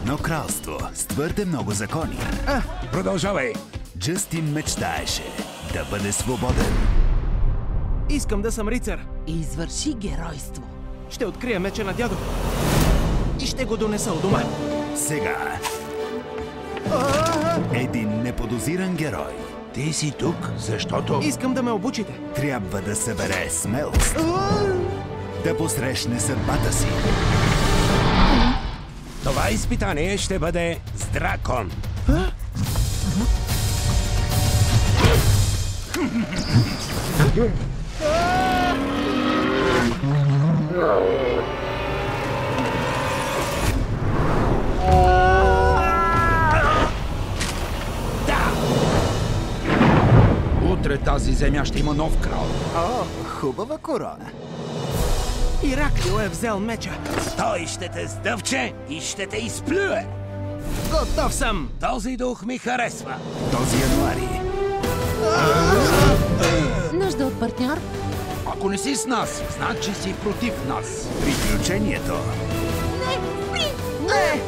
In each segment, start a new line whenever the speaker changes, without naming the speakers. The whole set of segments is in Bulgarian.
едно кралство с твърде много закони.
Продължавай!
Джастин мечтаеше да бъде свободен.
Искам да съм рицар.
И извърши геройство.
Ще открия меча на дядо. И ще го донеса у дома.
Сега един неподозиран герой
Ти си тук, защото...
Искам да ме обучите.
трябва да събере смелост, да посрещне съдбата си.
Това изпитание ще бъде с дракон. Утре тази земя ще има нов крал.
О, хубава корона.
Ираклио е взел меча.
Той ще те сдъвче и ще те изплюе.
Готов съм.
Този дух ми харесва.
Този януари
Нужда от партньор?
Ако не си с нас, значи си против нас.
приключението
Не!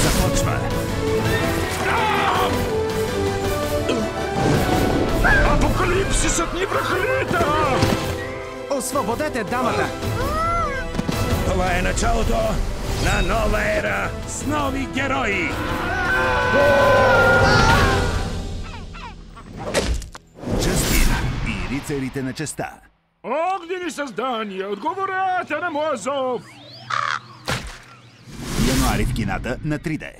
започва.
Апокалипсисът ни връхлита!
Освободете дамата.
Това е началото на нова ера с нови герои!
Джастин и рицарите на честа.
Огнени създания, отговорете на моя зов!
Януари в кината на 3D.